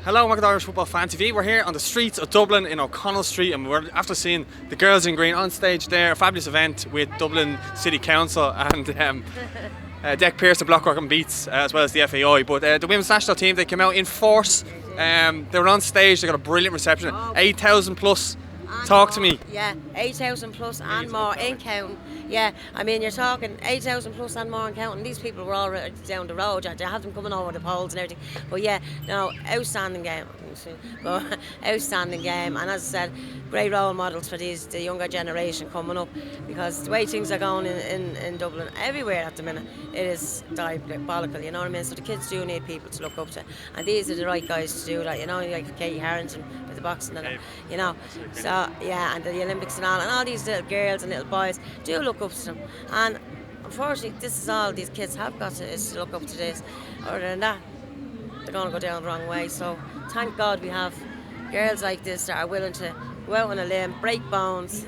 Hello, welcome to Irish Football Fan TV. We're here on the streets of Dublin in O'Connell Street, and we're after seeing the Girls in Green on stage there. A fabulous event with Dublin City Council and Deck Pearce, the Blockwork and Beats, as well as the FAI. But the women's national team, they came out in force. They were on stage, they got a brilliant reception. 8,000 plus. Talk to me. Yeah, 8,000 plus and more in counting. Yeah, I mean, you're talking 8,000 plus and more in counting. These people were already down the road. They had them coming over the poles and everything. But yeah, no, outstanding game. But outstanding game. And as I said, great role models for the younger generation coming up, because the way things are going in Dublin, everywhere at the minute, it is diabolical, you know what I mean? So the kids do need people to look up to. And these are the right guys to do that, you know, like Katie Harrington with the boxing and you know. So yeah, and the Olympics and all these little girls and little boys do look up to them. And unfortunately, this is all these kids have got to, is to look up to this. Other than that, they're going to go down the wrong way. So thank God we have girls like this that are willing to go out on a limb, break bones,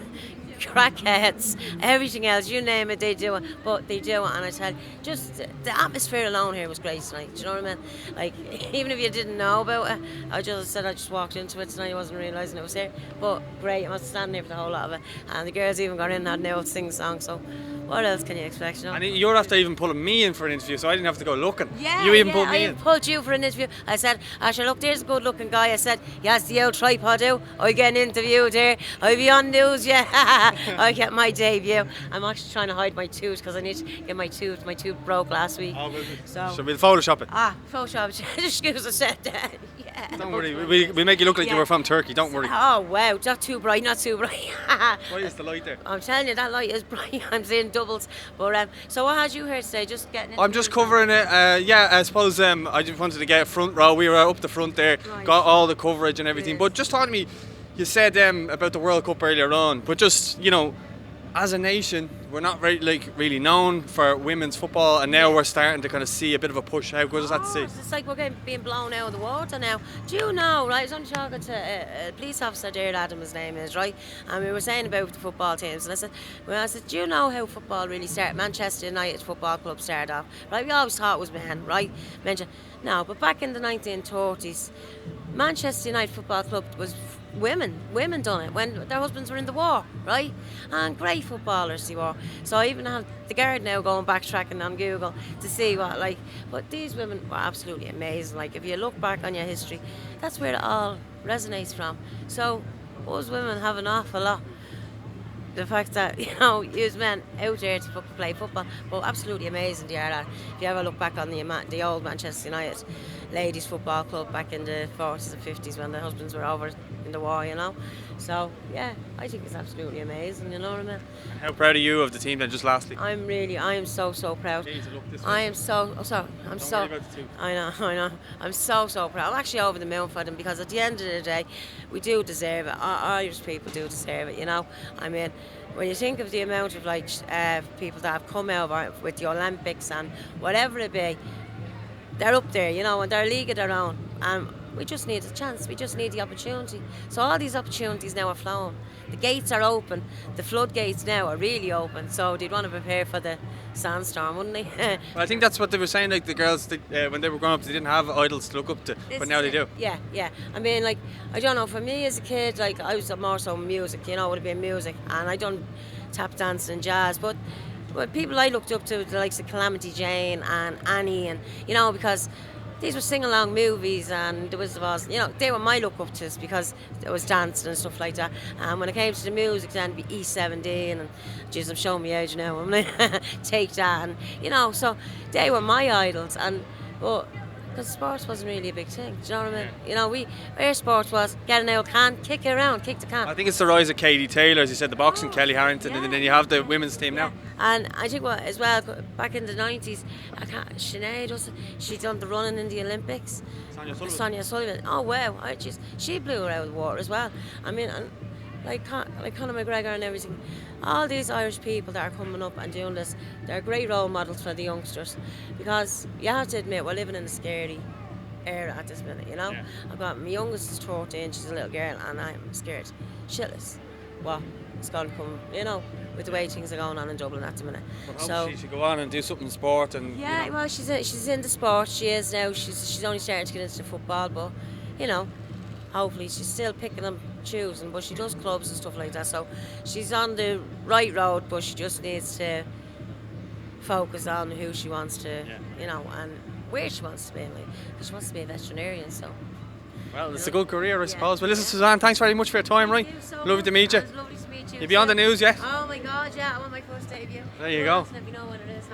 crackheads, everything else, you name it, they do it. But they do it, and I tell you, just the atmosphere alone here was great tonight. Do you know what I mean? Like, even if you didn't know about it, I just walked into it tonight. I wasn't realising it was here. But great, I was standing there for the whole lot of it. And the girls even got in and had an old sing song. So what else can you expect, you know? And you're after even pulling me in for an interview, so I didn't have to go looking. Yeah, you even pulled me I in. even pulled you for an interview. I said, look, there's a good looking guy. I said, he has the old tripod out. I get interviewed here. I'll be on news, yeah. I get my debut. I'm actually trying to hide my tooth because I need to get my tooth. My tooth broke last week. Oh, so should we Photoshop it? Photoshop. Excuse us. Yeah. Don't worry, we make you look like you were from Turkey, don't worry. Oh wow, not too bright. Why is the light there? I'm telling you, that light is bright. I'm seeing doubles. But so what had you here today? Just getting. I'm just covering it. I suppose I just wanted to get a front row. We were up the front there, right. Got all the coverage and everything. But just talk to me. You said about the World Cup earlier on, but just, you know, as a nation, we're not really known for women's football, and now we're starting to kind of see a bit of a push. How good is that to see? It's like we're being blown out of the water now. Do you know, right, I was only talking to a police officer there, Adam his name is, right, and we were saying about the football teams, and I said, do you know how football really started? Manchester United Football Club started off, right? We always thought it was men, right? No, but back in the 1930s, Manchester United Football Club was women done it when their husbands were in the war, right? And great footballers they were. So I even have the guard now going backtracking on Google to see what, like, but these women were absolutely amazing. Like, if you look back on your history, that's where it all resonates from. So us women have an awful lot. The fact that, you know, use men out there to play football, but absolutely amazing they are that. If you ever look back on the old Manchester United ladies football club back in the 40s and 50s when their husbands were over in the war, you know. So yeah, I think it's absolutely amazing, you know what I mean? And how proud are you of the team then, just lastly? I am so proud. Jeez, look this I am so Don't worry about the tooth. I know. I'm so proud. I'm actually over the moon for them, because at the end of the day, we do deserve it. Our Irish people do deserve it, you know. I mean, when you think of the amount of people that have come out with the Olympics and whatever it be, they're up there, you know, and they're a league of their own. And we just need a chance. We just need the opportunity. So all these opportunities now are flowing. The gates are open. The floodgates now are really open. So they'd want to prepare for the sandstorm, wouldn't they? Well, I think that's what they were saying. Like, the girls, when they were growing up, they didn't have idols to look up to, but now they do. Yeah. I mean, like, I don't know. For me as a kid, like, I was more so music. You know, it would have been music, and I done tap dancing and jazz, but. Well, people I looked up to, the likes of Calamity Jane and Annie, and, you know, because these were sing-along movies, and there was, you know, they were my look-up-tos, because there was dancing and stuff like that. And when it came to the music, then it'd be E17, and, geez, I'm showing my age now, I'm like, Take That, and, you know, so they were my idols, but because sports wasn't really a big thing, do you know what I mean? You know, our sport was get an old can, kick it around, kick the can. I think it's the rise of Katie Taylor, as you said, the boxing, Kelly Harrington, and then you have the women's team now. And I think as well, back in the 90s, Sinead, she done the running in the Olympics. Sonia Sullivan. Oh wow, she blew her out of the water as well. I mean, and like Conor McGregor and everything, all these Irish people that are coming up and doing this, they're great role models for the youngsters, because you have to admit, we're living in a scary era at this minute, you know. Yeah. I've got my youngest is 14, she's a little girl, and I'm scared shitless what is going to come, you know, with the way things are going on in Dublin at the minute. But so she should go on and do something in sport, and yeah, you know. well, she's in the sport. She is now. She's only starting to get into the football, but you know, hopefully she's still picking and choosing, but she does clubs and stuff like that. So she's on the right road, but she just needs to focus on who she wants to, you know, and where she wants to be, like, because she wants to be a veterinarian. So. Well, it's a good career, I suppose. Well, listen, Suzanne, thanks very much for your time, right? Thank you so Lovely much. to meet you. It was lovely to meet you. You'll be on the news, yeah? Oh my God, yeah, I'm on my first debut. There you go. Let me know when it is.